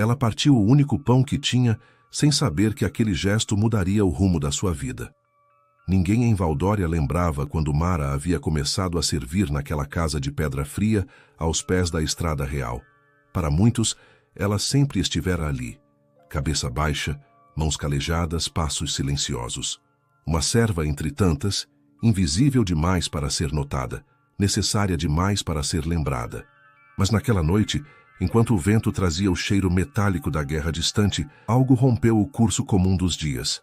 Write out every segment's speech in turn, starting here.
Ela partiu o único pão que tinha, sem saber que aquele gesto mudaria o rumo da sua vida. Ninguém em Valdória lembrava quando Mara havia começado a servir naquela casa de pedra fria, aos pés da estrada real. Para muitos, ela sempre estivera ali, cabeça baixa, mãos calejadas, passos silenciosos. Uma serva entre tantas, invisível demais para ser notada, necessária demais para ser lembrada. Mas naquela noite, enquanto o vento trazia o cheiro metálico da guerra distante, algo rompeu o curso comum dos dias.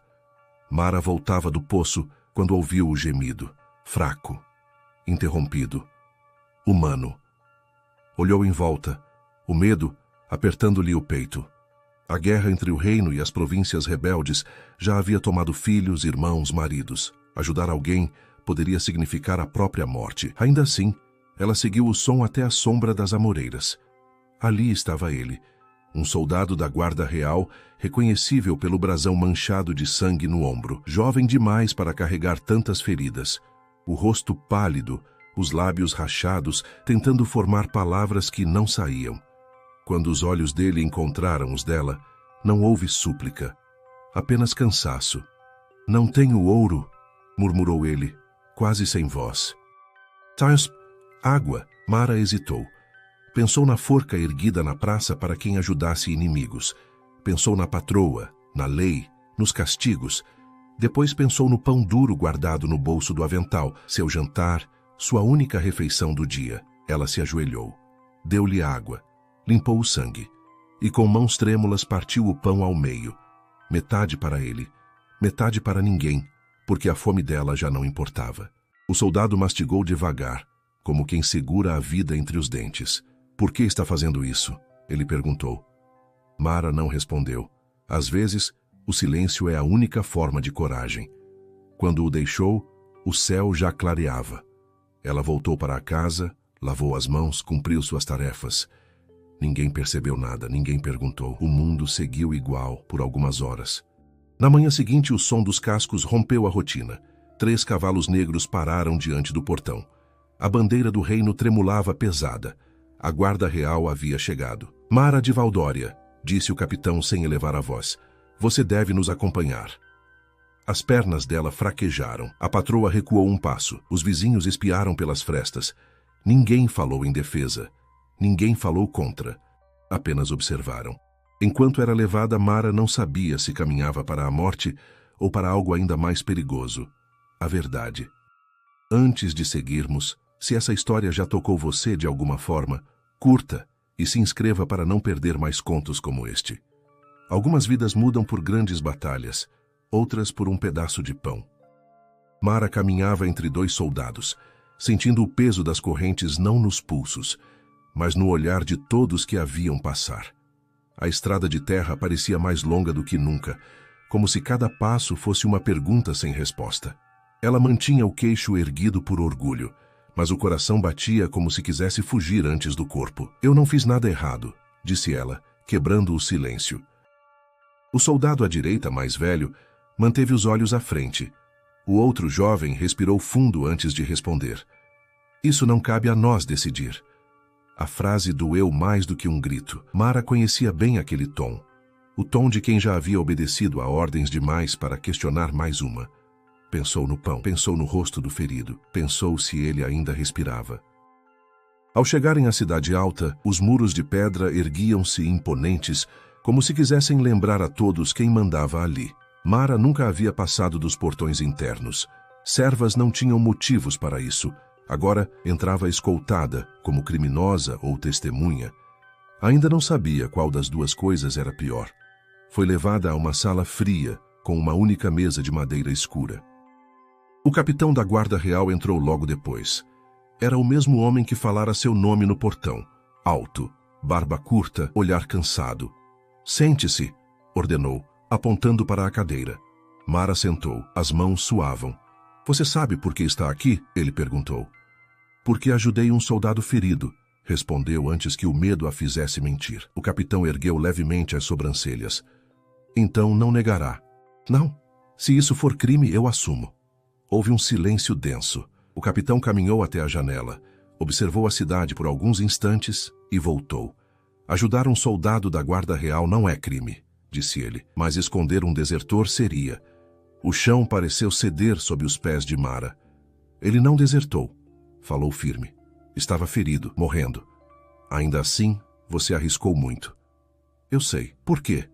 Mara voltava do poço quando ouviu o gemido, fraco, interrompido, humano. Olhou em volta, o medo apertando-lhe o peito. A guerra entre o reino e as províncias rebeldes já havia tomado filhos, irmãos, maridos. Ajudar alguém poderia significar a própria morte. Ainda assim, ela seguiu o som até a sombra das amoreiras. Ali estava ele, um soldado da guarda real, reconhecível pelo brasão manchado de sangue no ombro, jovem demais para carregar tantas feridas, o rosto pálido, os lábios rachados, tentando formar palavras que não saíam. Quando os olhos dele encontraram os dela, não houve súplica, apenas cansaço. "Não tenho ouro", murmurou ele, quase sem voz. "Tens água", Mara hesitou. Pensou na forca erguida na praça para quem ajudasse inimigos. Pensou na patroa, na lei, nos castigos. Depois pensou no pão duro guardado no bolso do avental, seu jantar, sua única refeição do dia. Ela se ajoelhou. Deu-lhe água. Limpou o sangue. E com mãos trêmulas partiu o pão ao meio. Metade para ele, metade para ninguém, porque a fome dela já não importava. O soldado mastigou devagar, como quem segura a vida entre os dentes. "Por que está fazendo isso?" ele perguntou. Mara não respondeu. Às vezes, o silêncio é a única forma de coragem. Quando o deixou, o céu já clareava. Ela voltou para a casa, lavou as mãos, cumpriu suas tarefas. Ninguém percebeu nada, ninguém perguntou. O mundo seguiu igual por algumas horas. Na manhã seguinte, o som dos cascos rompeu a rotina. 3 cavalos negros pararam diante do portão. A bandeira do reino tremulava pesada. A guarda real havia chegado. "Mara de Valdória", disse o capitão sem elevar a voz. "Você deve nos acompanhar." As pernas dela fraquejaram. A patroa recuou um passo. Os vizinhos espiaram pelas frestas. Ninguém falou em defesa. Ninguém falou contra. Apenas observaram. Enquanto era levada, Mara não sabia se caminhava para a morte ou para algo ainda mais perigoso. A verdade. Antes de seguirmos, se essa história já tocou você de alguma forma, curta e se inscreva para não perder mais contos como este. Algumas vidas mudam por grandes batalhas, outras por um pedaço de pão. Mara caminhava entre 2 soldados, sentindo o peso das correntes não nos pulsos, mas no olhar de todos que a viam passar. A estrada de terra parecia mais longa do que nunca, como se cada passo fosse uma pergunta sem resposta. Ela mantinha o queixo erguido por orgulho, mas o coração batia como se quisesse fugir antes do corpo. "Eu não fiz nada errado", disse ela, quebrando o silêncio. O soldado à direita, mais velho, manteve os olhos à frente. O outro jovem respirou fundo antes de responder. "Isso não cabe a nós decidir." A frase doeu mais do que um grito. Mara conhecia bem aquele tom. O tom de quem já havia obedecido a ordens demais para questionar mais uma. Pensou no pão, pensou no rosto do ferido, pensou se ele ainda respirava. Ao chegarem à cidade alta, os muros de pedra erguiam-se imponentes, como se quisessem lembrar a todos quem mandava ali. Mara nunca havia passado dos portões internos. Servas não tinham motivos para isso. Agora entrava escoltada, como criminosa ou testemunha. Ainda não sabia qual das duas coisas era pior. Foi levada a uma sala fria, com uma única mesa de madeira escura. O capitão da guarda real entrou logo depois. Era o mesmo homem que falara seu nome no portão. Alto, barba curta, olhar cansado. "Sente-se", ordenou, apontando para a cadeira. Mara sentou, as mãos suavam. "Você sabe por que está aqui?" ele perguntou. "Porque ajudei um soldado ferido", respondeu antes que o medo a fizesse mentir. O capitão ergueu levemente as sobrancelhas. "Então não negará." "Não. Se isso for crime, eu assumo." Houve um silêncio denso. O capitão caminhou até a janela, observou a cidade por alguns instantes e voltou. Ajudar um soldado da guarda real não é crime, disse ele, mas esconder um desertor seria. O chão pareceu ceder sob os pés de Mara. Ele não desertou, falou firme. Estava ferido, morrendo. Ainda assim, você arriscou muito. Eu sei. Por quê?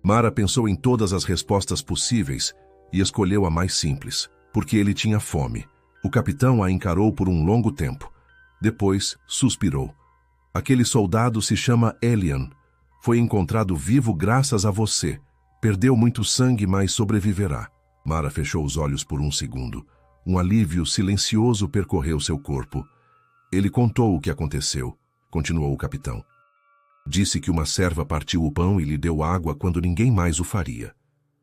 Mara pensou em todas as respostas possíveis e escolheu a mais simples, porque ele tinha fome. O capitão a encarou por um longo tempo. Depois, suspirou. Aquele soldado se chama Elian. Foi encontrado vivo graças a você. Perdeu muito sangue, mas sobreviverá. Mara fechou os olhos por um segundo. Um alívio silencioso percorreu seu corpo. Ele contou o que aconteceu, continuou o capitão. Disse que uma serva partiu o pão e lhe deu água quando ninguém mais o faria.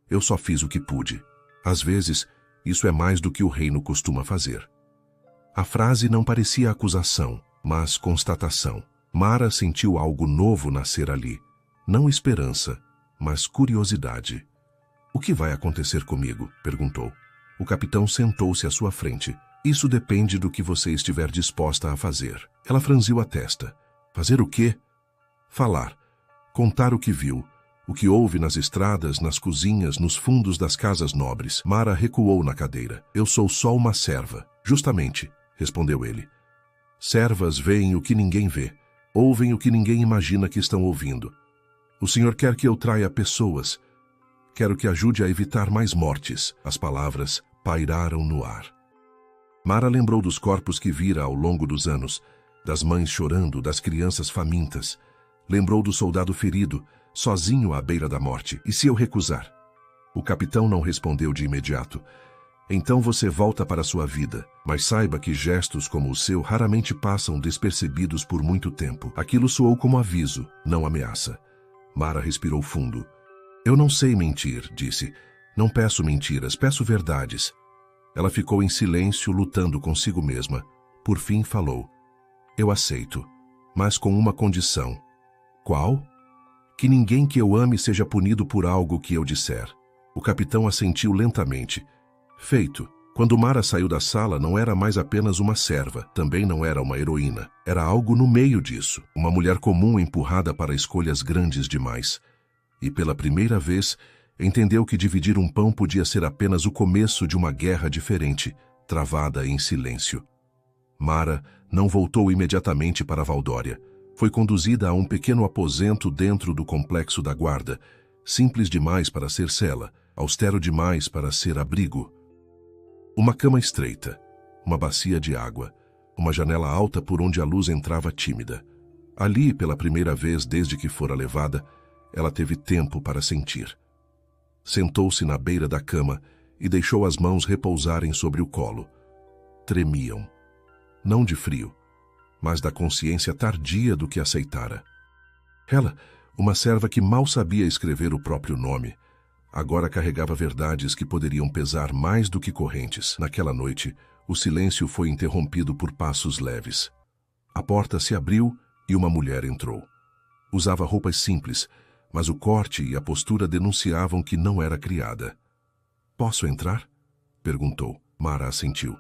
Eu só fiz o que pude. Às vezes, isso é mais do que o reino costuma fazer. A frase não parecia acusação, mas constatação. Mara sentiu algo novo nascer ali. Não esperança, mas curiosidade. O que vai acontecer comigo? Perguntou. O capitão sentou-se à sua frente. Isso depende do que você estiver disposta a fazer. Ela franziu a testa. Fazer o quê? Falar. Contar o que viu. O que houve nas estradas, nas cozinhas, nos fundos das casas nobres. Mara recuou na cadeira. Eu sou só uma serva. Justamente, respondeu ele. Servas veem o que ninguém vê. Ouvem o que ninguém imagina que estão ouvindo. O senhor quer que eu traia pessoas. Quero que ajude a evitar mais mortes. As palavras pairaram no ar. Mara lembrou dos corpos que vira ao longo dos anos, das mães chorando, das crianças famintas. Lembrou do soldado ferido, sozinho à beira da morte. E se eu recusar? O capitão não respondeu de imediato. Então você volta para sua vida, mas saiba que gestos como o seu raramente passam despercebidos por muito tempo. Aquilo soou como aviso, não ameaça. Mara respirou fundo. Eu não sei mentir, disse. Não peço mentiras, peço verdades. Ela ficou em silêncio, lutando consigo mesma. Por fim falou. Eu aceito, mas com uma condição. Qual? Que ninguém que eu ame seja punido por algo que eu disser. O capitão assentiu lentamente. Feito. Quando Mara saiu da sala, não era mais apenas uma serva, também não era uma heroína. Era algo no meio disso, uma mulher comum empurrada para escolhas grandes demais. E pela primeira vez, entendeu que dividir um pão podia ser apenas o começo de uma guerra diferente, travada em silêncio. Mara não voltou imediatamente para Valdória. Foi conduzida a um pequeno aposento dentro do complexo da guarda, simples demais para ser cela, austero demais para ser abrigo. Uma cama estreita, uma bacia de água, uma janela alta por onde a luz entrava tímida. Ali, pela primeira vez desde que fora levada, ela teve tempo para sentir. Sentou-se na beira da cama e deixou as mãos repousarem sobre o colo. Tremiam. Não de frio, mas da consciência tardia do que aceitara. Ela, uma serva que mal sabia escrever o próprio nome, agora carregava verdades que poderiam pesar mais do que correntes. Naquela noite, o silêncio foi interrompido por passos leves. A porta se abriu e uma mulher entrou. Usava roupas simples, mas o corte e a postura denunciavam que não era criada. Posso entrar? Perguntou. Mara assentiu.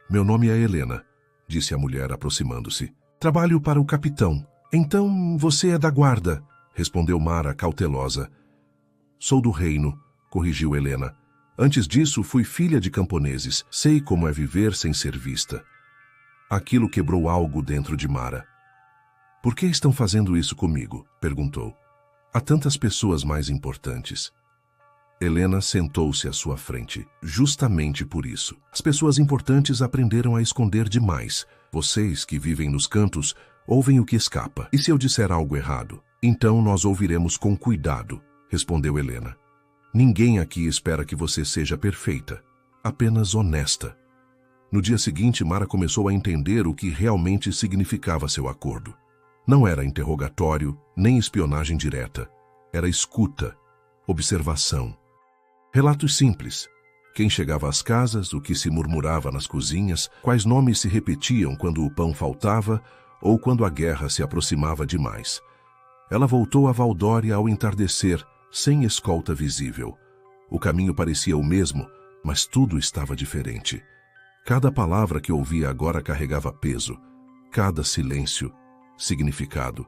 Meu nome é Helena, disse a mulher aproximando-se. Trabalho para o capitão. Então você é da guarda, respondeu Mara cautelosa. Sou do reino, corrigiu Helena. Antes disso, fui filha de camponeses. Sei como é viver sem ser vista. Aquilo quebrou algo dentro de Mara. Por que estão fazendo isso comigo? Perguntou. Há tantas pessoas mais importantes. Helena sentou-se à sua frente. Justamente por isso. As pessoas importantes aprenderam a esconder demais. Vocês, que vivem nos cantos, ouvem o que escapa. E se eu disser algo errado? Então nós ouviremos com cuidado, respondeu Helena. Ninguém aqui espera que você seja perfeita, apenas honesta. No dia seguinte, Mara começou a entender o que realmente significava seu acordo. Não era interrogatório, nem espionagem direta. Era escuta, observação. Relatos simples. Quem chegava às casas, o que se murmurava nas cozinhas, quais nomes se repetiam quando o pão faltava ou quando a guerra se aproximava demais. Ela voltou a Valdória ao entardecer, sem escolta visível. O caminho parecia o mesmo, mas tudo estava diferente. Cada palavra que ouvia agora carregava peso, cada silêncio, significado.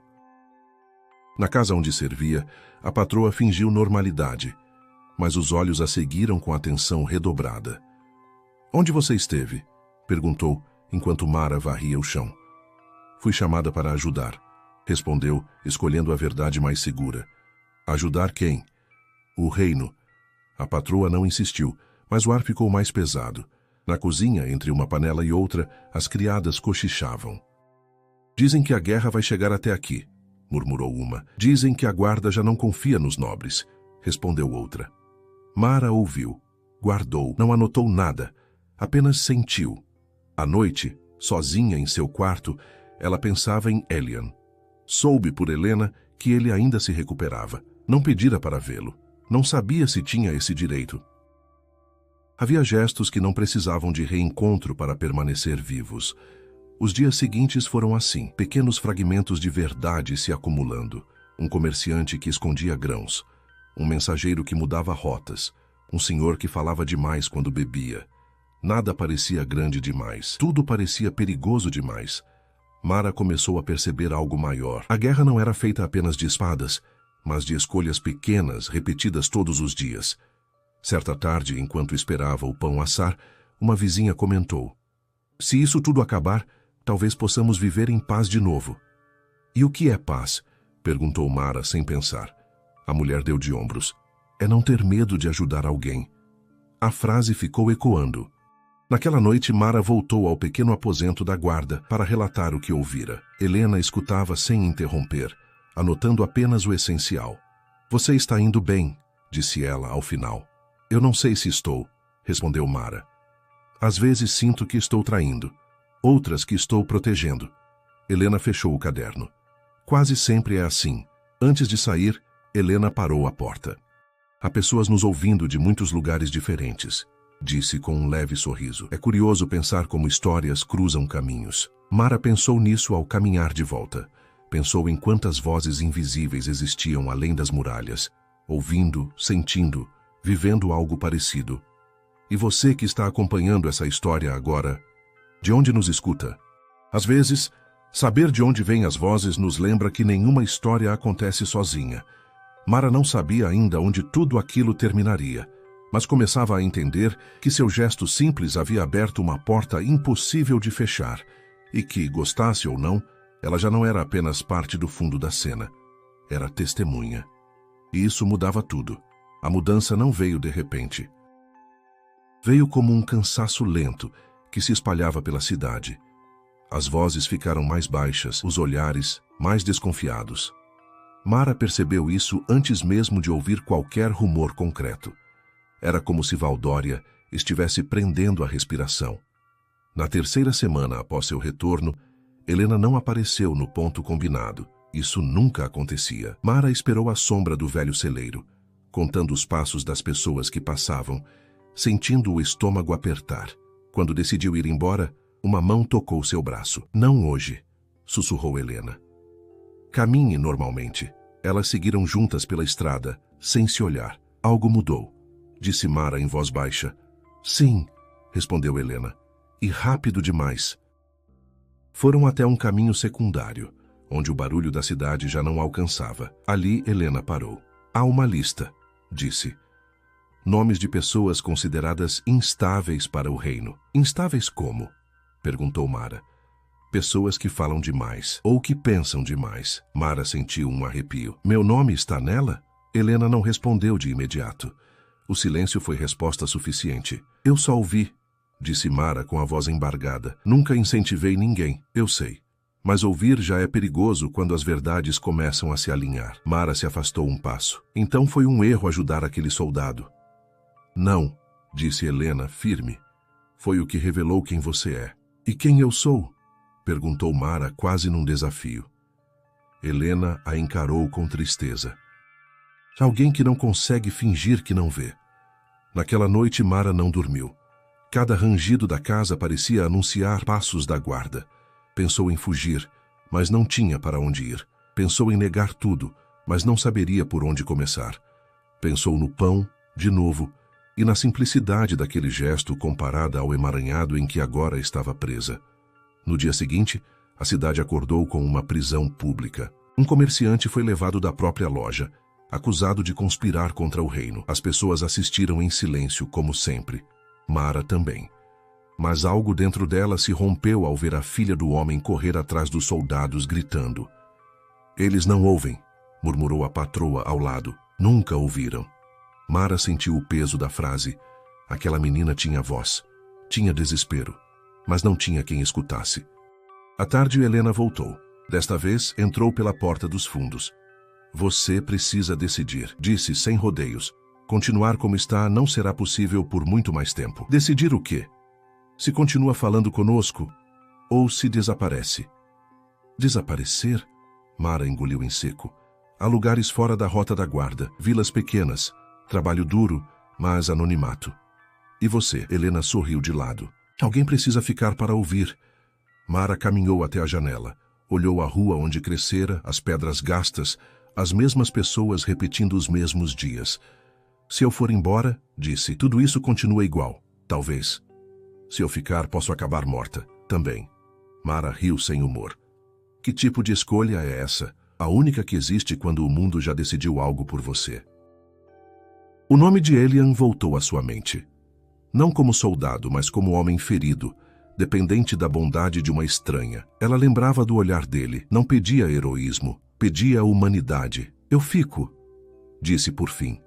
Na casa onde servia, a patroa fingiu normalidade, mas os olhos a seguiram com atenção redobrada. "Onde você esteve?" perguntou, enquanto Mara varria o chão. "Fui chamada para ajudar", respondeu, escolhendo a verdade mais segura. "Ajudar quem?" "O reino." A patroa não insistiu, mas o ar ficou mais pesado. Na cozinha, entre uma panela e outra, as criadas cochichavam. "Dizem que a guerra vai chegar até aqui", murmurou uma. "Dizem que a guarda já não confia nos nobres", respondeu outra. Mara ouviu, guardou, não anotou nada, apenas sentiu. À noite, sozinha em seu quarto, ela pensava em Elian. Soube por Helena que ele ainda se recuperava. Não pedira para vê-lo. Não sabia se tinha esse direito. Havia gestos que não precisavam de reencontro para permanecer vivos. Os dias seguintes foram assim, pequenos fragmentos de verdade se acumulando. Um comerciante que escondia grãos, um mensageiro que mudava rotas, um senhor que falava demais quando bebia. Nada parecia grande demais, tudo parecia perigoso demais. Mara começou a perceber algo maior. A guerra não era feita apenas de espadas, mas de escolhas pequenas, repetidas todos os dias. Certa tarde, enquanto esperava o pão assar, uma vizinha comentou: "Se isso tudo acabar, talvez possamos viver em paz de novo." "E o que é paz?" perguntou Mara sem pensar. A mulher deu de ombros. "É não ter medo de ajudar alguém." A frase ficou ecoando. Naquela noite, Mara voltou ao pequeno aposento da guarda para relatar o que ouvira. Helena escutava sem interromper, anotando apenas o essencial. "Você está indo bem", disse ela ao final. "Eu não sei se estou", respondeu Mara. "Às vezes sinto que estou traindo, outras que estou protegendo." Helena fechou o caderno. "Quase sempre é assim." Antes de sair, Helena parou a porta. "Há pessoas nos ouvindo de muitos lugares diferentes", disse com um leve sorriso. "É curioso pensar como histórias cruzam caminhos." Mara pensou nisso ao caminhar de volta. Pensou em quantas vozes invisíveis existiam além das muralhas, ouvindo, sentindo, vivendo algo parecido. E você que está acompanhando essa história agora, de onde nos escuta? Às vezes, saber de onde vêm as vozes nos lembra que nenhuma história acontece sozinha. Mara não sabia ainda onde tudo aquilo terminaria, mas começava a entender que seu gesto simples havia aberto uma porta impossível de fechar, e que, gostasse ou não, ela já não era apenas parte do fundo da cena. Era testemunha. E isso mudava tudo. A mudança não veio de repente. Veio como um cansaço lento que se espalhava pela cidade. As vozes ficaram mais baixas, os olhares mais desconfiados. Mara percebeu isso antes mesmo de ouvir qualquer rumor concreto. Era como se Valdória estivesse prendendo a respiração. Na terceira semana após seu retorno, Helena não apareceu no ponto combinado. Isso nunca acontecia. Mara esperou à sombra do velho celeiro, contando os passos das pessoas que passavam, sentindo o estômago apertar. Quando decidiu ir embora, uma mão tocou seu braço. "Não hoje", sussurrou Helena. "Caminhe normalmente." Elas seguiram juntas pela estrada, sem se olhar. "Algo mudou", disse Mara em voz baixa. "Sim", respondeu Helena, "e rápido demais." Foram até um caminho secundário, onde o barulho da cidade já não alcançava. Ali, Helena parou. "Há uma lista", disse. "Nomes de pessoas consideradas instáveis para o reino." "Instáveis como?" perguntou Mara. "Pessoas que falam demais, ou que pensam demais." Mara sentiu um arrepio. "Meu nome está nela?" Helena não respondeu de imediato. O silêncio foi resposta suficiente. "Eu só ouvi", disse Mara com a voz embargada. "Nunca incentivei ninguém, eu sei. Mas ouvir já é perigoso quando as verdades começam a se alinhar." Mara se afastou um passo. "Então foi um erro ajudar aquele soldado." "Não", disse Helena, firme. "Foi o que revelou quem você é." "E quem eu sou?" perguntou Mara quase num desafio. Helena a encarou com tristeza. Alguém que não consegue fingir que não vê. Naquela noite Mara não dormiu. Cada rangido da casa parecia anunciar passos da guarda. Pensou em fugir, mas não tinha para onde ir. Pensou em negar tudo, mas não saberia por onde começar. Pensou no pão, de novo, e na simplicidade daquele gesto comparada ao emaranhado em que agora estava presa. No dia seguinte, a cidade acordou com uma prisão pública. Um comerciante foi levado da própria loja, acusado de conspirar contra o reino. As pessoas assistiram em silêncio, como sempre. Mara também. Mas algo dentro dela se rompeu ao ver a filha do homem correr atrás dos soldados, gritando. Eles não ouvem, murmurou a patroa ao lado. Nunca ouviram. Mara sentiu o peso da frase. Aquela menina tinha voz, tinha desespero, mas não tinha quem escutasse. À tarde, Helena voltou. Desta vez, entrou pela porta dos fundos. Você precisa decidir, disse sem rodeios. Continuar como está não será possível por muito mais tempo. Decidir o quê? Se continua falando conosco ou se desaparece? Desaparecer? Mara engoliu em seco. Há lugares fora da rota da guarda, vilas pequenas, trabalho duro, mas anonimato. E você? Helena sorriu de lado. Alguém precisa ficar para ouvir. Mara caminhou até a janela. Olhou a rua onde crescera, as pedras gastas, as mesmas pessoas repetindo os mesmos dias. Se eu for embora, disse, tudo isso continua igual. Talvez. Se eu ficar, posso acabar morta. Também. Mara riu sem humor. Que tipo de escolha é essa? A única que existe quando o mundo já decidiu algo por você. O nome de Elian voltou à sua mente. Não como soldado, mas como homem ferido, dependente da bondade de uma estranha. Ela lembrava do olhar dele, não pedia heroísmo, pedia humanidade. Eu fico, disse por fim.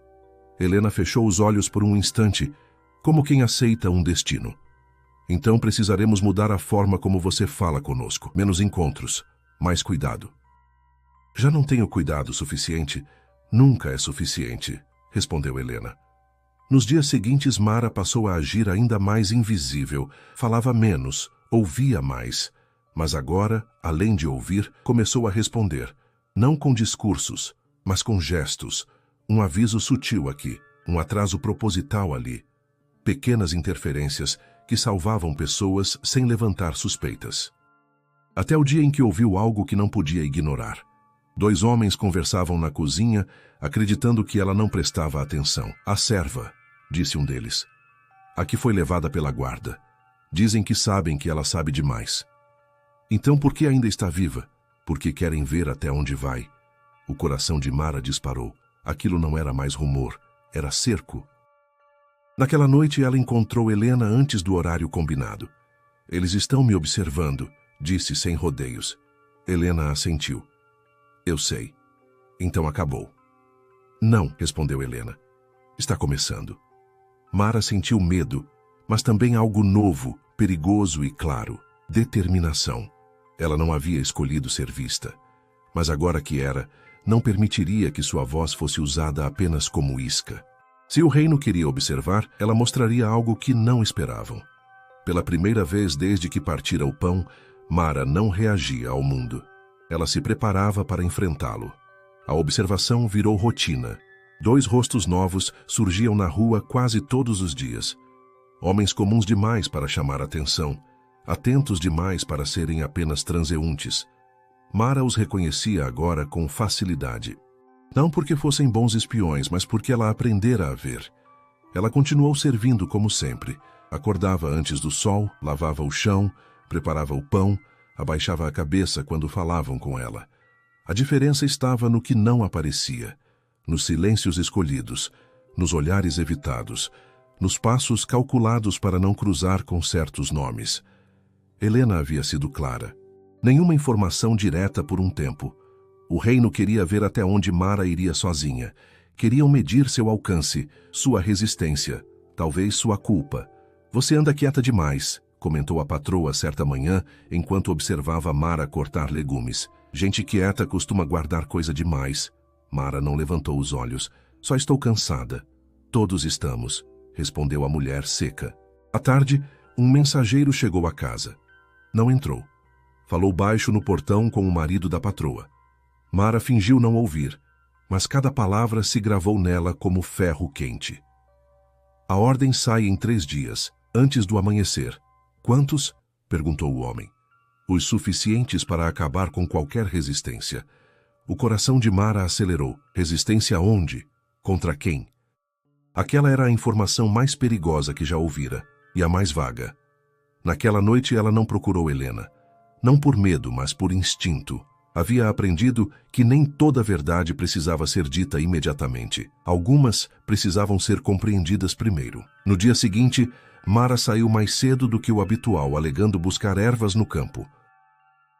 Helena fechou os olhos por um instante, como quem aceita um destino. Então precisaremos mudar a forma como você fala conosco. Menos encontros, mais cuidado. Já não tenho cuidado suficiente? Nunca é suficiente, respondeu Helena. Nos dias seguintes, Mara passou a agir ainda mais invisível, falava menos, ouvia mais. Mas agora, além de ouvir, começou a responder, não com discursos, mas com gestos. Um aviso sutil aqui, um atraso proposital ali. Pequenas interferências que salvavam pessoas sem levantar suspeitas. Até o dia em que ouviu algo que não podia ignorar. 2 homens conversavam na cozinha, acreditando que ela não prestava atenção. A serva, disse um deles. A que foi levada pela guarda. Dizem que sabem que ela sabe demais. Então por que ainda está viva? Porque querem ver até onde vai. O coração de Mara disparou. Aquilo não era mais rumor, era cerco. Naquela noite ela encontrou Helena antes do horário combinado. Eles estão me observando, disse sem rodeios. Helena assentiu. Eu sei. Então acabou. Não, respondeu Helena. Está começando. Mara sentiu medo, mas também algo novo, perigoso e claro. Determinação. Ela não havia escolhido ser vista. Mas agora que era, não permitiria que sua voz fosse usada apenas como isca. Se o reino queria observar, ela mostraria algo que não esperavam. Pela primeira vez desde que partira o pão, Mara não reagia ao mundo. Ela se preparava para enfrentá-lo. A observação virou rotina. 2 rostos novos surgiam na rua quase todos os dias. Homens comuns demais para chamar atenção, atentos demais para serem apenas transeuntes. Mara os reconhecia agora com facilidade. Não porque fossem bons espiões, mas porque ela aprendera a ver. Ela continuou servindo como sempre. Acordava antes do sol, lavava o chão, preparava o pão, abaixava a cabeça quando falavam com ela. A diferença estava no que não aparecia, nos silêncios escolhidos, nos olhares evitados, nos passos calculados para não cruzar com certos nomes. Helena havia sido clara. Nenhuma informação direta por um tempo. O reino queria ver até onde Mara iria sozinha. Queriam medir seu alcance, sua resistência, talvez sua culpa. Você anda quieta demais, comentou a patroa certa manhã, enquanto observava Mara cortar legumes. Gente quieta costuma guardar coisa demais. Mara não levantou os olhos. Só estou cansada. Todos estamos, respondeu a mulher seca. À tarde, um mensageiro chegou à casa. Não entrou. Falou baixo no portão com o marido da patroa. Mara fingiu não ouvir, mas cada palavra se gravou nela como ferro quente. A ordem sai em 3 dias, antes do amanhecer. Quantos? Perguntou o homem. Os suficientes para acabar com qualquer resistência. O coração de Mara acelerou. Resistência onde? Contra quem? Aquela era a informação mais perigosa que já ouvira, e a mais vaga. Naquela noite ela não procurou Helena. Não por medo, mas por instinto. Havia aprendido que nem toda verdade precisava ser dita imediatamente. Algumas precisavam ser compreendidas primeiro. No dia seguinte, Mara saiu mais cedo do que o habitual, alegando buscar ervas no campo.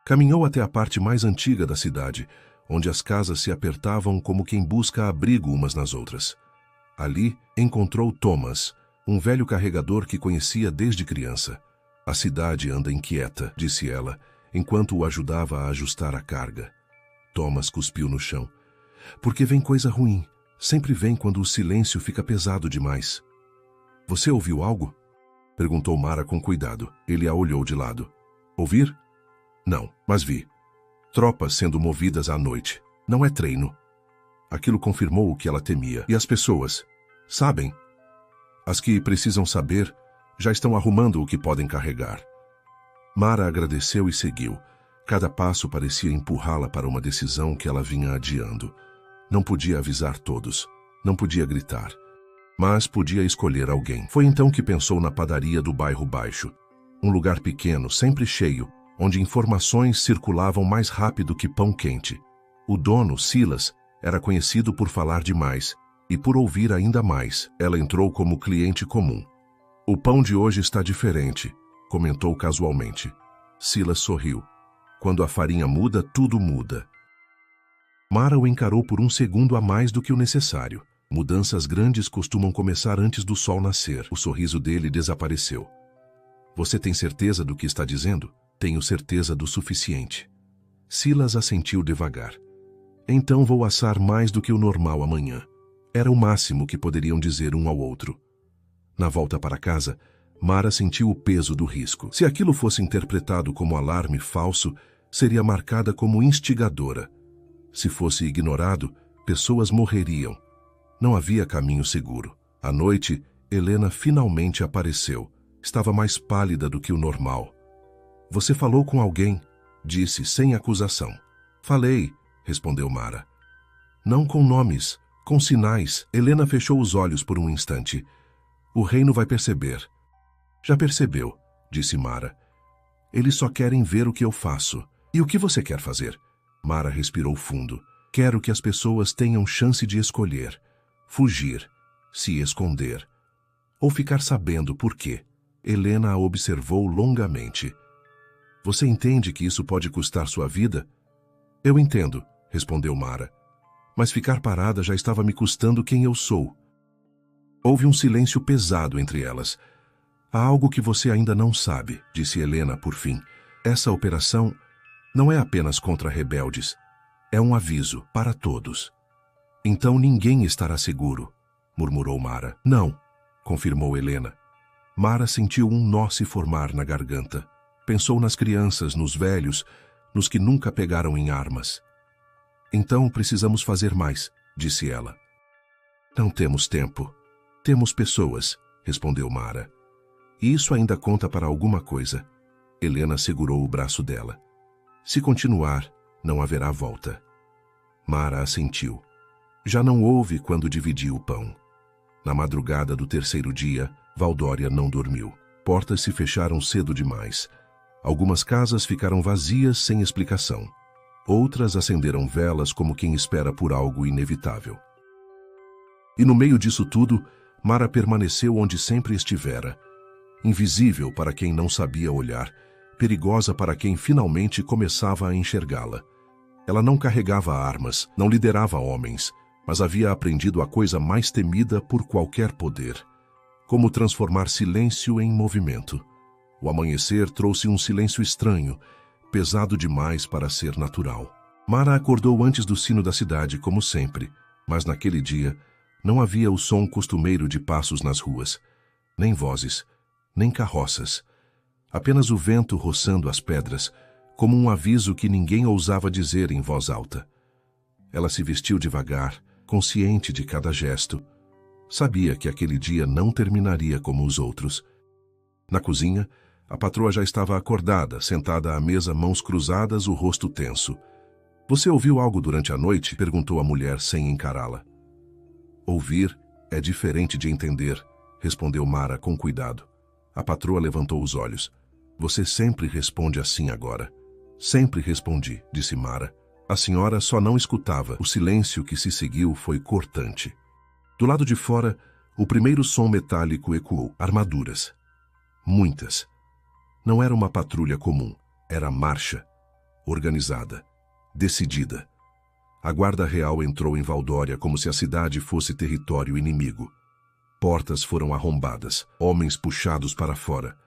Caminhou até a parte mais antiga da cidade, onde as casas se apertavam como quem busca abrigo umas nas outras. Ali, encontrou Thomas, um velho carregador que conhecia desde criança. A cidade anda inquieta, disse ela, enquanto o ajudava a ajustar a carga. Thomas cuspiu no chão. Porque vem coisa ruim. Sempre vem quando o silêncio fica pesado demais. Você ouviu algo? Perguntou Mara com cuidado. Ele a olhou de lado. Ouvir? Não, mas vi. Tropas sendo movidas à noite. Não é treino. Aquilo confirmou o que ela temia. E as pessoas? Sabem? As que precisam saber já estão arrumando o que podem carregar. Mara agradeceu e seguiu. Cada passo parecia empurrá-la para uma decisão que ela vinha adiando. Não podia avisar todos. Não podia gritar. Mas podia escolher alguém. Foi então que pensou na padaria do bairro baixo. Um lugar pequeno, sempre cheio, onde informações circulavam mais rápido que pão quente. O dono, Silas, era conhecido por falar demais e por ouvir ainda mais. Ela entrou como cliente comum. O pão de hoje está diferente, comentou casualmente. Silas sorriu. Quando a farinha muda, tudo muda. Mara o encarou por um segundo a mais do que o necessário. Mudanças grandes costumam começar antes do sol nascer. O sorriso dele desapareceu. Você tem certeza do que está dizendo? Tenho certeza do suficiente. Silas assentiu devagar. Então vou assar mais do que o normal amanhã. Era o máximo que poderiam dizer um ao outro. Na volta para casa, Mara sentiu o peso do risco. Se aquilo fosse interpretado como alarme falso, seria marcada como instigadora. Se fosse ignorado, pessoas morreriam. Não havia caminho seguro. À noite, Helena finalmente apareceu. Estava mais pálida do que o normal. Você falou com alguém? Disse, sem acusação. Falei, respondeu Mara. Não com nomes, com sinais. Helena fechou os olhos por um instante. O reino vai perceber. Já percebeu, disse Mara. Eles só querem ver o que eu faço. E o que você quer fazer? Mara respirou fundo. Quero que as pessoas tenham chance de escolher. Fugir, se esconder. Ou ficar sabendo por quê. Helena a observou longamente. Você entende que isso pode custar sua vida? Eu entendo, respondeu Mara. Mas ficar parada já estava me custando quem eu sou. Houve um silêncio pesado entre elas. Há algo que você ainda não sabe, disse Helena por fim. Essa operação não é apenas contra rebeldes. É um aviso para todos. Então ninguém estará seguro, murmurou Mara. Não, confirmou Helena. Mara sentiu um nó se formar na garganta. Pensou nas crianças, nos velhos, nos que nunca pegaram em armas. Então precisamos fazer mais, disse ela. Não temos tempo. Temos pessoas, respondeu Mara. E isso ainda conta para alguma coisa. Helena segurou o braço dela. Se continuar, não haverá volta. Mara assentiu. Já não houve quando dividiu o pão. Na madrugada do terceiro dia, Valdória não dormiu. Portas se fecharam cedo demais. Algumas casas ficaram vazias sem explicação. Outras acenderam velas como quem espera por algo inevitável. E no meio disso tudo, Mara permaneceu onde sempre estivera. Invisível para quem não sabia olhar, perigosa para quem finalmente começava a enxergá-la. Ela não carregava armas, não liderava homens, mas havia aprendido a coisa mais temida por qualquer poder. Como transformar silêncio em movimento. O amanhecer trouxe um silêncio estranho, pesado demais para ser natural. Mara acordou antes do sino da cidade, como sempre, mas naquele dia não havia o som costumeiro de passos nas ruas, nem vozes, nem carroças. Apenas o vento roçando as pedras, como um aviso que ninguém ousava dizer em voz alta. Ela se vestiu devagar, consciente de cada gesto. Sabia que aquele dia não terminaria como os outros. Na cozinha, a patroa já estava acordada, sentada à mesa, mãos cruzadas, o rosto tenso. Você ouviu algo durante a noite? Perguntou a mulher sem encará-la. Ouvir é diferente de entender, respondeu Mara com cuidado. A patroa levantou os olhos. Você sempre responde assim agora. Sempre respondi, disse Mara. A senhora só não escutava. O silêncio que se seguiu foi cortante. Do lado de fora, o primeiro som metálico ecoou. Armaduras. Muitas. Não era uma patrulha comum. Era marcha. Organizada. Decidida. A guarda real entrou em Valdória como se a cidade fosse território inimigo. Portas foram arrombadas. Homens puxados para fora.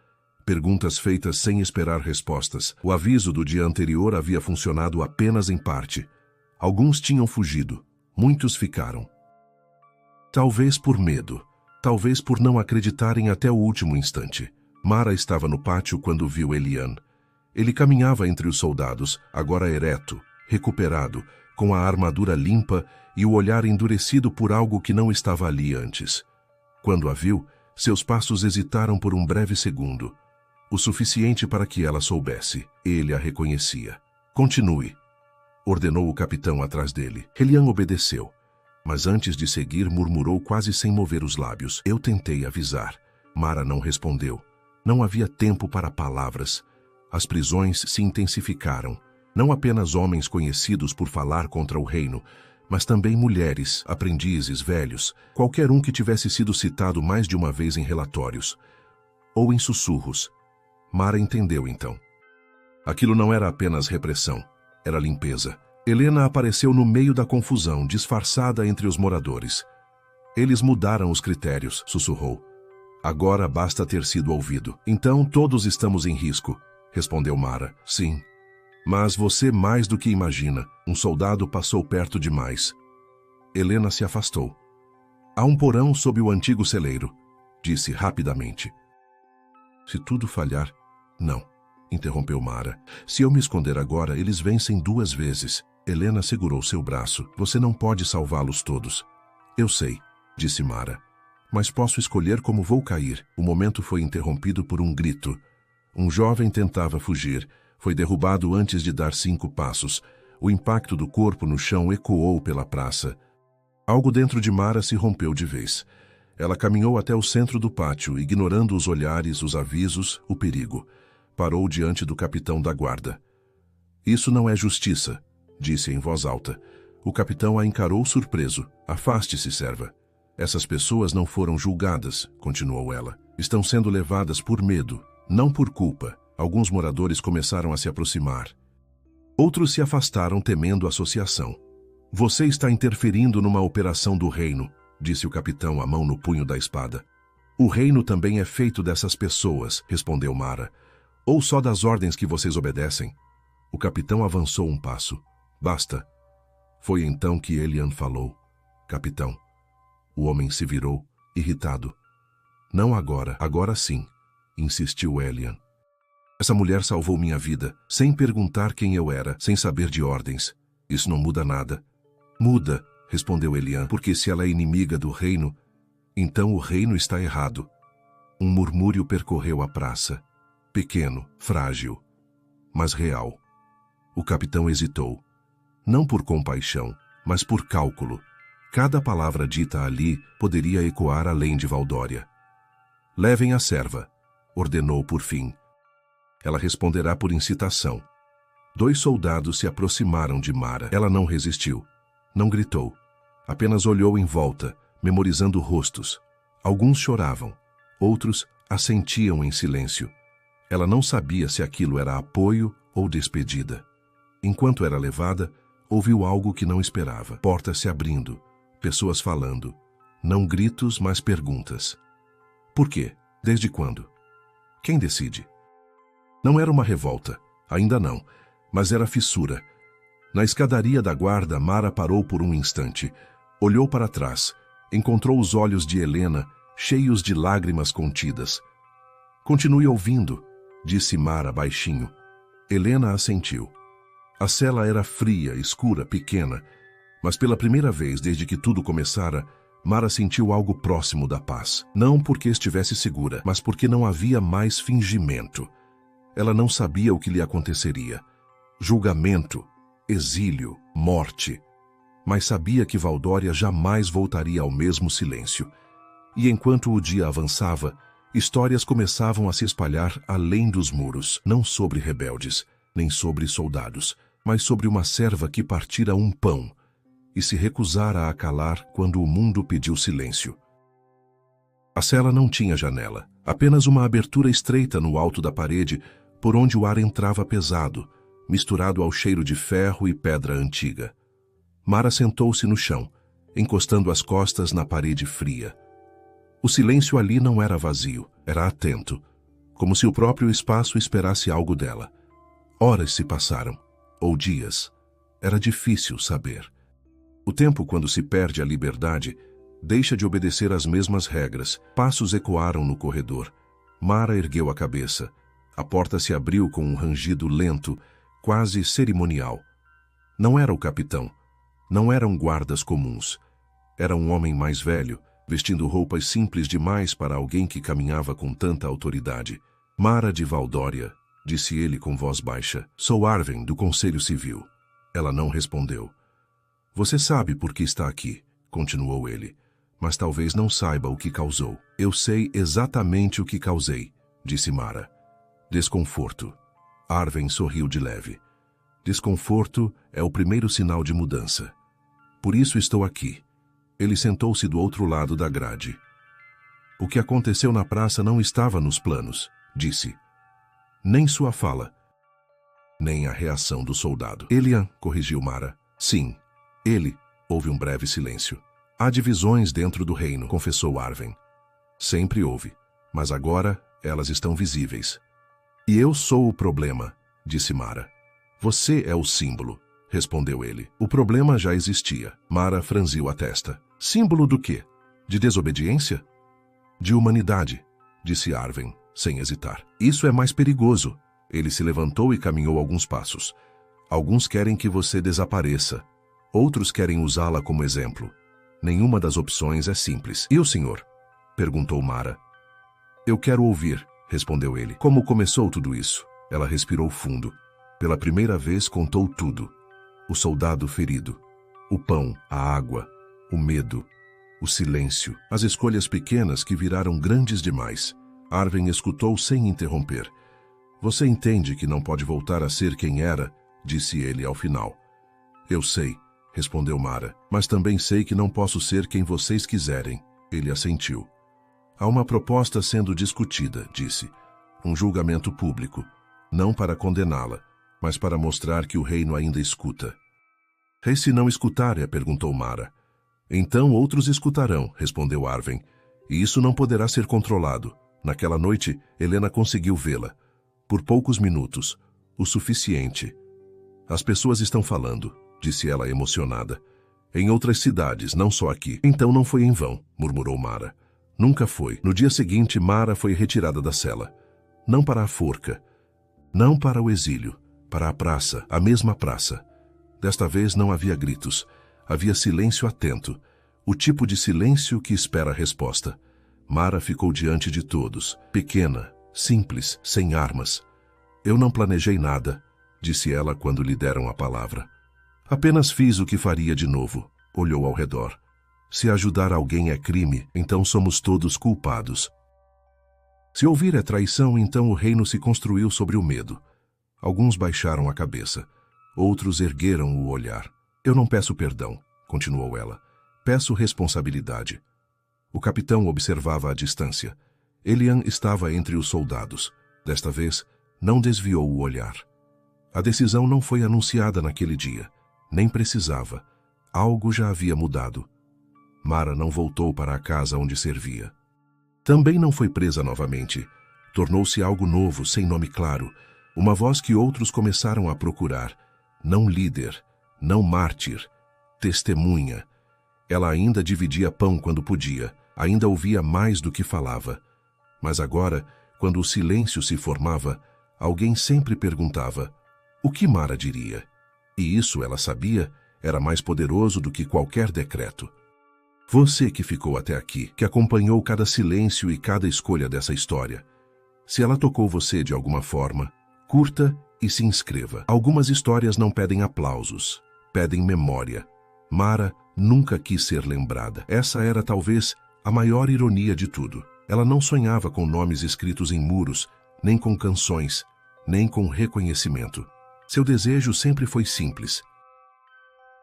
Perguntas feitas sem esperar respostas. O aviso do dia anterior havia funcionado apenas em parte. Alguns tinham fugido. Muitos ficaram. Talvez por medo. Talvez por não acreditarem até o último instante. Mara estava no pátio quando viu Elian. Ele caminhava entre os soldados, agora ereto, recuperado, com a armadura limpa e o olhar endurecido por algo que não estava ali antes. Quando a viu, seus passos hesitaram por um breve segundo. O suficiente para que ela soubesse. Ele a reconhecia. Continue, ordenou o capitão atrás dele. Elian obedeceu, mas antes de seguir murmurou quase sem mover os lábios. Eu tentei avisar. Mara não respondeu. Não havia tempo para palavras. As prisões se intensificaram. Não apenas homens conhecidos por falar contra o reino, mas também mulheres, aprendizes, velhos, qualquer um que tivesse sido citado mais de uma vez em relatórios. Ou em sussurros. Mara entendeu então. Aquilo não era apenas repressão, era limpeza. Helena apareceu no meio da confusão, disfarçada entre os moradores. Eles mudaram os critérios, sussurrou. Agora basta ter sido ouvido. Então todos estamos em risco, respondeu Mara. Sim. Mas você mais do que imagina. Um soldado passou perto demais. Helena se afastou. Há um porão sob o antigo celeiro, disse rapidamente. Se tudo falhar... Não, interrompeu Mara. Se eu me esconder agora, eles vencem 2 vezes. Helena segurou seu braço. Você não pode salvá-los todos. Eu sei, disse Mara. Mas posso escolher como vou cair. O momento foi interrompido por um grito. Um jovem tentava fugir. Foi derrubado antes de dar 5 passos. O impacto do corpo no chão ecoou pela praça. Algo dentro de Mara se rompeu de vez. Ela caminhou até o centro do pátio, ignorando os olhares, os avisos, o perigo. Parou diante do capitão da guarda. Isso não é justiça, disse em voz alta. O capitão a encarou surpreso. Afaste-se, serva. Essas pessoas não foram julgadas, continuou ela. Estão sendo levadas por medo, não por culpa. Alguns moradores começaram a se aproximar. Outros se afastaram temendo associação. Você está interferindo numa operação do reino, disse o capitão, a mão no punho da espada. O reino também é feito dessas pessoas, respondeu Mara. Ou só das ordens que vocês obedecem? O capitão avançou um passo. Basta. Foi então que Elian falou. Capitão. O homem se virou, irritado. Não agora, agora sim, insistiu Elian. Essa mulher salvou minha vida, sem perguntar quem eu era, sem saber de ordens. Isso não muda nada. Muda, respondeu Elian, porque se ela é inimiga do reino, então o reino está errado. Um murmúrio percorreu a praça. Pequeno, frágil, mas real. O capitão hesitou. Não por compaixão, mas por cálculo. Cada palavra dita ali poderia ecoar além de Valdória. Levem a serva, ordenou por fim. Ela responderá por incitação. 2 soldados se aproximaram de Mara. Ela não resistiu. Não gritou. Apenas olhou em volta, memorizando rostos. Alguns choravam. Outros assentiam em silêncio. Ela não sabia se aquilo era apoio ou despedida. Enquanto era levada, ouviu algo que não esperava. Portas se abrindo, pessoas falando. Não gritos, mas perguntas. Por quê? Desde quando? Quem decide? Não era uma revolta, ainda não, mas era fissura. Na escadaria da guarda, Mara parou por um instante. Olhou para trás. Encontrou os olhos de Helena, cheios de lágrimas contidas. Continue ouvindo, disse Mara baixinho. Helena assentiu. A cela era fria, escura, pequena, mas pela primeira vez desde que tudo começara, Mara sentiu algo próximo da paz. Não porque estivesse segura, mas porque não havia mais fingimento. Ela não sabia o que lhe aconteceria. Julgamento, exílio, morte. Mas sabia que Valdória jamais voltaria ao mesmo silêncio. E enquanto o dia avançava, histórias começavam a se espalhar além dos muros, não sobre rebeldes, nem sobre soldados, mas sobre uma serva que partira um pão e se recusara a calar quando o mundo pediu silêncio. A cela não tinha janela, apenas uma abertura estreita no alto da parede, por onde o ar entrava pesado, misturado ao cheiro de ferro e pedra antiga. Mara sentou-se no chão, encostando as costas na parede fria. O silêncio ali não era vazio, era atento, como se o próprio espaço esperasse algo dela. Horas se passaram, ou dias. Era difícil saber. O tempo, quando se perde a liberdade, deixa de obedecer às mesmas regras. Passos ecoaram no corredor. Mara ergueu a cabeça. A porta se abriu com um rangido lento, quase cerimonial. Não era o capitão. Não eram guardas comuns. Era um homem mais velho, vestindo roupas simples demais para alguém que caminhava com tanta autoridade. Mara de Valdória, disse ele com voz baixa. Sou Arven, do Conselho Civil. Ela não respondeu. Você sabe por que está aqui, continuou ele, mas talvez não saiba o que causou. Eu sei exatamente o que causei, disse Mara. Desconforto. Arven sorriu de leve. Desconforto é o primeiro sinal de mudança. Por isso estou aqui. Ele sentou-se do outro lado da grade. O que aconteceu na praça não estava nos planos, disse. Nem sua fala, nem a reação do soldado. Elian, corrigiu Mara. Sim, ele. Houve um breve silêncio. Há divisões dentro do reino, confessou Arven. Sempre houve, mas agora elas estão visíveis. E eu sou o problema, disse Mara. Você é o símbolo, respondeu ele. O problema já existia. Mara franziu a testa. Símbolo do quê? De desobediência? De humanidade, disse Arven, sem hesitar. Isso é mais perigoso. Ele se levantou e caminhou alguns passos. Alguns querem que você desapareça. Outros querem usá-la como exemplo. Nenhuma das opções é simples. E o senhor? Perguntou Mara. Eu quero ouvir, respondeu ele. Como começou tudo isso? Ela respirou fundo. Pela primeira vez contou tudo. O soldado ferido. O pão, a água, o medo, o silêncio. As escolhas pequenas que viraram grandes demais. Arven escutou sem interromper. Você entende que não pode voltar a ser quem era, disse ele ao final. Eu sei, respondeu Mara, mas também sei que não posso ser quem vocês quiserem. Ele assentiu. Há uma proposta sendo discutida, disse. Um julgamento público, não para condená-la, mas para mostrar que o reino ainda escuta. E se não escutar, perguntou Mara. Então outros escutarão, respondeu Arven, e isso não poderá ser controlado. Naquela noite, Helena conseguiu vê-la. Por poucos minutos, o suficiente. As pessoas estão falando, disse ela emocionada. Em outras cidades, não só aqui. Então não foi em vão, murmurou Mara. Nunca foi. No dia seguinte, Mara foi retirada da cela. Não para a forca. Não para o exílio. Para a praça, a mesma praça. Desta vez não havia gritos. Havia silêncio atento. O tipo de silêncio que espera a resposta. Mara ficou diante de todos. Pequena, simples, sem armas. Eu não planejei nada, disse ela quando lhe deram a palavra. Apenas fiz o que faria de novo. Olhou ao redor. Se ajudar alguém é crime, então somos todos culpados. Se ouvir é traição, então o reino se construiu sobre o medo. Alguns baixaram a cabeça. Outros ergueram o olhar. Eu não peço perdão, continuou ela. Peço responsabilidade. O capitão observava à distância. Elian estava entre os soldados. Desta vez, não desviou o olhar. A decisão não foi anunciada naquele dia. Nem precisava. Algo já havia mudado. Mara não voltou para a casa onde servia. Também não foi presa novamente. Tornou-se algo novo, sem nome claro. Uma voz que outros começaram a procurar. Não líder, não mártir, testemunha. Ela ainda dividia pão quando podia, ainda ouvia mais do que falava. Mas agora, quando o silêncio se formava, alguém sempre perguntava: o que Mara diria? E isso, ela sabia, era mais poderoso do que qualquer decreto. Você que ficou até aqui, que acompanhou cada silêncio e cada escolha dessa história. Se ela tocou você de alguma forma, curta e se inscreva. Algumas histórias não pedem aplausos, pedem memória. Mara nunca quis ser lembrada. Essa era talvez a maior ironia de tudo. Ela não sonhava com nomes escritos em muros, nem com canções, nem com reconhecimento. Seu desejo sempre foi simples: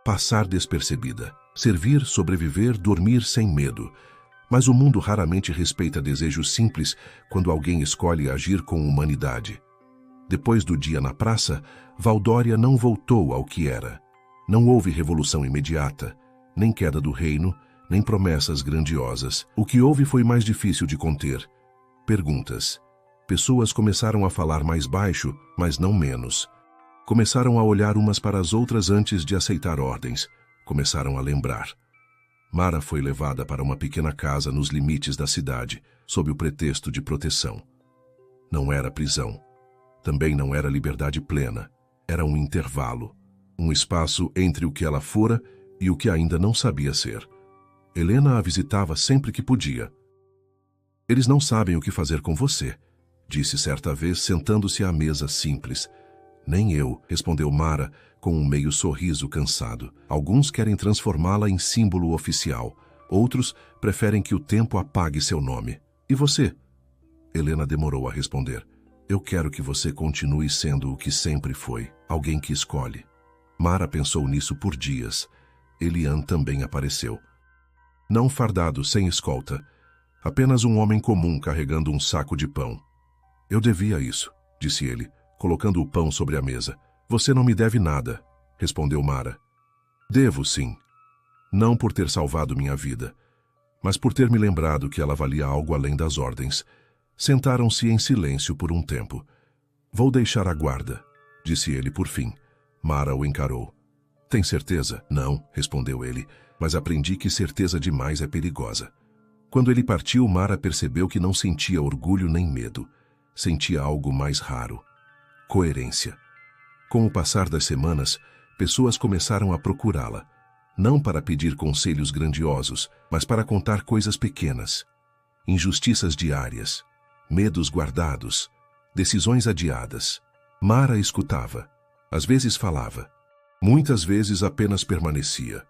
passar despercebida, servir, sobreviver, dormir sem medo. Mas o mundo raramente respeita desejos simples quando alguém escolhe agir com humanidade. Depois do dia na praça, Valdória não voltou ao que era. Não houve revolução imediata, nem queda do reino, nem promessas grandiosas. O que houve foi mais difícil de conter. Perguntas. Pessoas começaram a falar mais baixo, mas não menos. Começaram a olhar umas para as outras antes de aceitar ordens. Começaram a lembrar. Mara foi levada para uma pequena casa nos limites da cidade, sob o pretexto de proteção. Não era prisão. Também não era liberdade plena. Era um intervalo. Um espaço entre o que ela fora e o que ainda não sabia ser. Helena a visitava sempre que podia. Eles não sabem o que fazer com você, disse certa vez, sentando-se à mesa simples. Nem eu, respondeu Mara, com um meio sorriso cansado. Alguns querem transformá-la em símbolo oficial. Outros preferem que o tempo apague seu nome. E você? Helena demorou a responder. Eu quero que você continue sendo o que sempre foi, alguém que escolhe. Mara pensou nisso por dias. Elian também apareceu. Não fardado, sem escolta. Apenas um homem comum carregando um saco de pão. Eu devia isso, disse ele, colocando o pão sobre a mesa. Você não me deve nada, respondeu Mara. Devo, sim. Não por ter salvado minha vida, mas por ter me lembrado que ela valia algo além das ordens. Sentaram-se em silêncio por um tempo. Vou deixar a guarda, disse ele por fim. Mara o encarou. Tem certeza? Não, respondeu ele, mas aprendi que certeza demais é perigosa. Quando ele partiu, Mara percebeu que não sentia orgulho nem medo. Sentia algo mais raro. Coerência. Com o passar das semanas, pessoas começaram a procurá-la. Não para pedir conselhos grandiosos, mas para contar coisas pequenas. Injustiças diárias. Medos guardados. Decisões adiadas. Mara escutava. Às vezes falava. Muitas vezes apenas permanecia.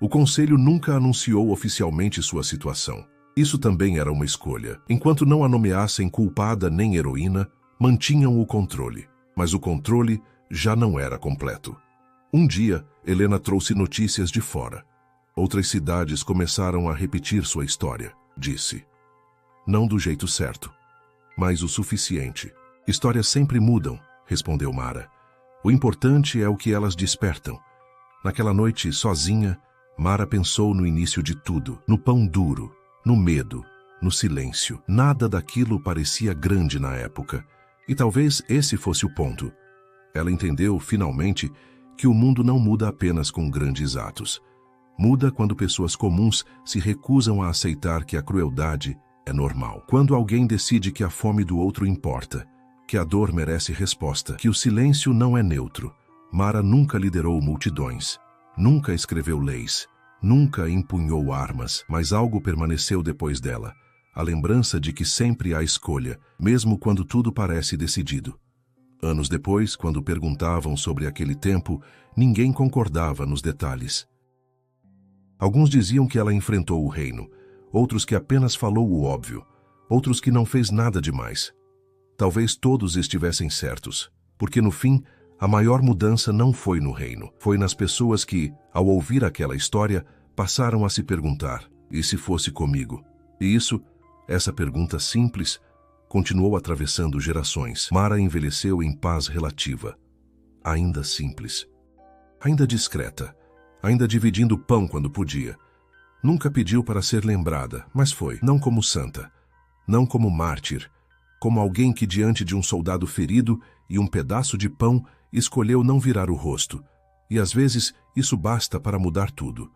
O conselho nunca anunciou oficialmente sua situação. Isso também era uma escolha. Enquanto não a nomeassem culpada nem heroína, mantinham o controle. Mas o controle já não era completo. Um dia, Helena trouxe notícias de fora. Outras cidades começaram a repetir sua história, disse. Não do jeito certo, mas o suficiente. Histórias sempre mudam, respondeu Mara. O importante é o que elas despertam. Naquela noite, sozinha, Mara pensou no início de tudo, no pão duro, no medo, no silêncio. Nada daquilo parecia grande na época, e talvez esse fosse o ponto. Ela entendeu, finalmente, que o mundo não muda apenas com grandes atos. Muda quando pessoas comuns se recusam a aceitar que a crueldade é normal. Quando alguém decide que a fome do outro importa, que a dor merece resposta, que o silêncio não é neutro. Mara nunca liderou multidões, nunca escreveu leis, nunca empunhou armas, mas algo permaneceu depois dela. A lembrança de que sempre há escolha, mesmo quando tudo parece decidido. Anos depois, quando perguntavam sobre aquele tempo, ninguém concordava nos detalhes. Alguns diziam que ela enfrentou o reino, outros que apenas falou o óbvio, outros que não fez nada demais. Talvez todos estivessem certos, porque no fim, a maior mudança não foi no reino, foi nas pessoas que, ao ouvir aquela história, passaram a se perguntar, e se fosse comigo? E isso, essa pergunta simples, continuou atravessando gerações. Mara envelheceu em paz relativa, ainda simples, ainda discreta, ainda dividindo pão quando podia. Nunca pediu para ser lembrada, mas foi, não como santa, não como mártir, como alguém que diante de um soldado ferido e um pedaço de pão escolheu não virar o rosto. E às vezes isso basta para mudar tudo.